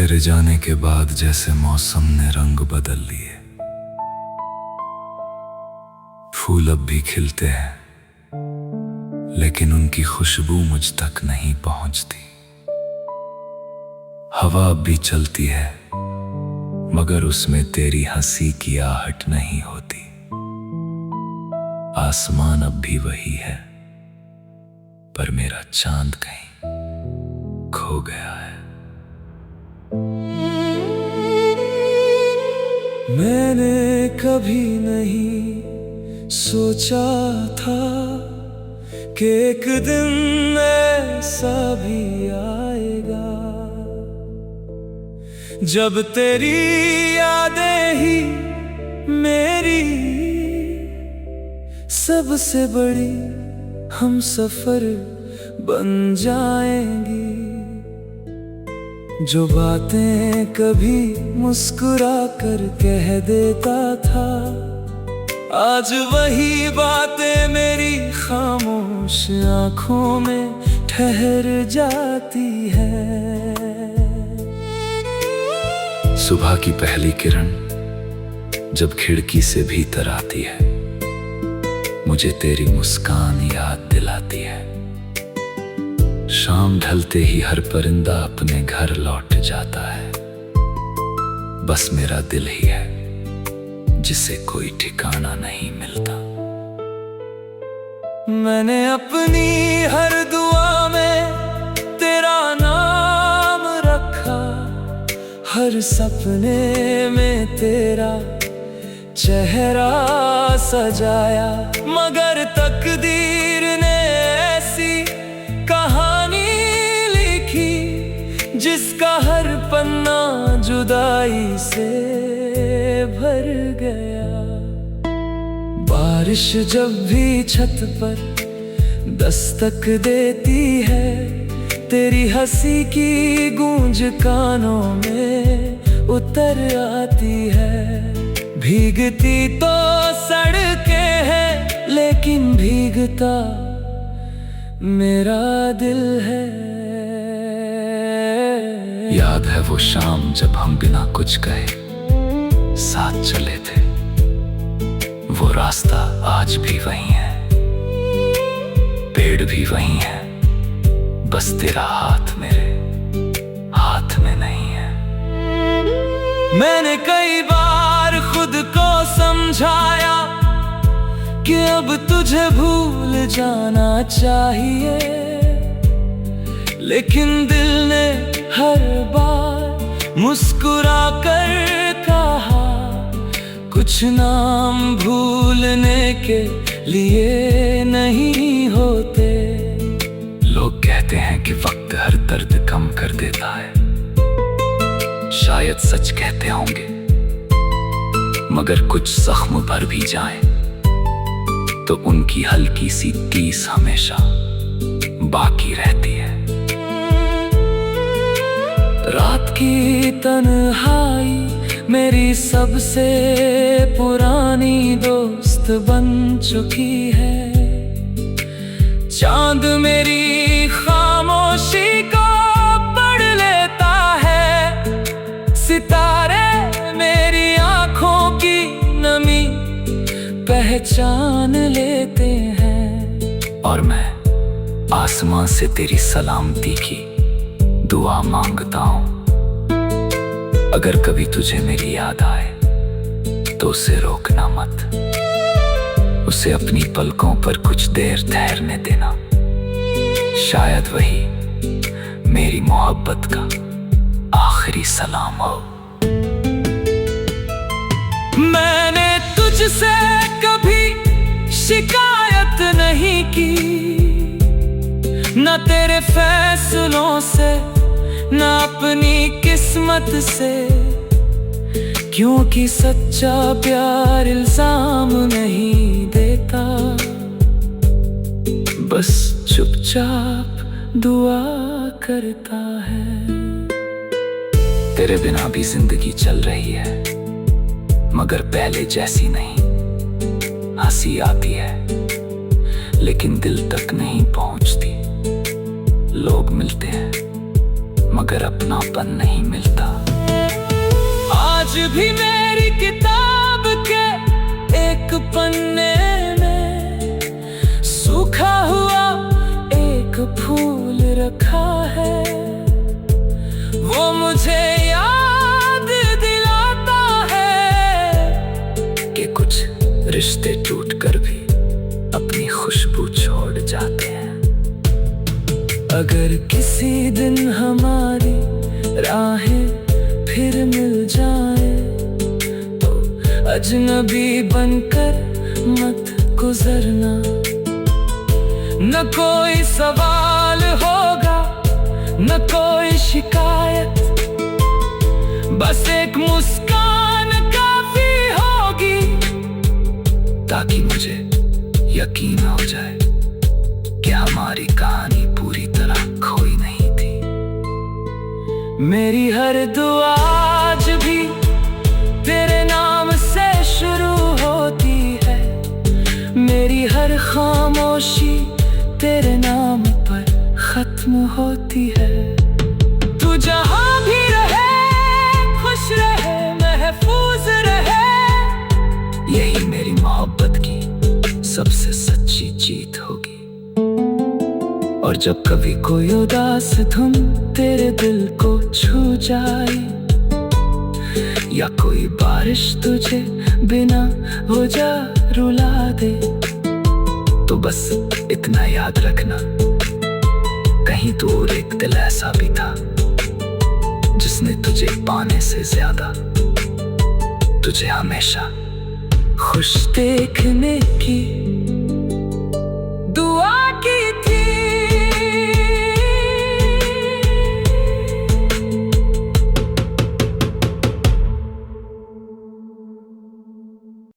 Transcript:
तेरे जाने के बाद जैसे मौसम ने रंग बदल लिए, फूल अब भी खिलते हैं लेकिन उनकी खुशबू मुझ तक नहीं पहुंचती। हवा अब भी चलती है मगर उसमें तेरी हंसी की आहट नहीं होती। आसमान अब भी वही है पर मेरा चांद कहीं खो गया है। मैंने कभी नहीं सोचा था कि एक दिन ऐसा भी आएगा जब तेरी यादें ही मेरी सबसे बड़ी हमसफर बन जाएंगी। जो बातें कभी मुस्कुरा कर कह देता था, आज वही बातें मेरी खामोश आंखों में ठहर जाती है। सुबह की पहली किरण जब खिड़की से भीतर आती है, मुझे तेरी मुस्कान याद दिलाती है। शाम ढलते ही हर परिंदा अपने घर लौट जाता है, बस मेरा दिल ही है जिसे कोई ठिकाना नहीं मिलता। मैंने अपनी हर दुआ में तेरा नाम रखा, हर सपने में तेरा चेहरा सजाया, मगर तकदीर ने ऐसी कहानी लिखी जिसका हर पन्ना जुदाई से भर गया। बारिश जब भी छत पर दस्तक देती है, तेरी हंसी की गूंज कानों में उतर आती है। भीगती तो सड़कें हैं लेकिन भीगता मेरा दिल है। याद है वो शाम जब हम बिना कुछ कहे साथ चले थे, वो रास्ता आज भी वही है, पेड़ भी वही है, बस तेरा हाथ मेरे हाथ में नहीं है। मैंने कई बार खुद को समझाया कि अब तुझे भूल जाना चाहिए, लेकिन दिल ने हर बार मुस्कुरा कर कहा, कुछ नाम भूलने के लिए नहीं होते। लोग कहते हैं कि वक्त हर दर्द कम कर देता है, शायद सच कहते होंगे, मगर कुछ जख्म भर भी जाएं तो उनकी हल्की सी टीस हमेशा बाकी रहती है। रात की तन्हाई मेरी सबसे पुरानी दोस्त बन चुकी है। चांद मेरी खामोशी को पढ़ लेता है, सितारे मेरी आंखों की नमी पहचान लेते हैं, और मैं आसमां से तेरी सलामती की दुआ मांगता हूं। अगर कभी तुझे मेरी याद आए तो उसे रोकना मत, उसे अपनी पलकों पर कुछ देर ठहरने देना। शायद वही मेरी मोहब्बत का आखिरी सलाम हो। मैंने तुझसे कभी शिकायत नहीं की, न तेरे फैसलों से न अपनी किस्मत से, क्योंकि सच्चा प्यार इल्जाम नहीं देता, बस चुपचाप दुआ करता है। तेरे बिना भी जिंदगी चल रही है, मगर पहले जैसी नहीं। हंसी आती है लेकिन दिल तक नहीं पहुंचती। लोग मिलते हैं मगर अपनापन नहीं मिलता। आज भी मेरी किताब के एक पन्ने में सूखा हुआ एक फूल रखा है। वो मुझे याद दिलाता है कि कुछ रिश्ते टूट कर भी अपनी खुशबू छोड़ जाते हैं। अगर किसी दिन हमारी राहें फिर मिल जाए तो अजनबी बनकर मत गुजरना। न कोई सवाल होगा न कोई शिकायत, बस एक मुस्कान काफी होगी ताकि मुझे यकीन हो जाए कि हमारी कहानी पूरी तरह खोई नहीं थी। मेरी हर दुआ आज भी तेरे नाम से शुरू होती है। मेरी हर खामोशी तेरे नाम पर खत्म होती है। तू जहां भी रहे खुश रहे महफूज रहे। यही मेरी मोहब्बत की सबसे सच्ची जीत होगी। और जब कभी कोई उदास धुन तेरे दिल को छू जाए या कोई बारिश तुझे बिना वजह रुला दे, तो बस इतना याद रखना, कहीं दूर एक दिल ऐसा भी था जिसने तुझे पाने से ज्यादा तुझे हमेशा खुश देखने की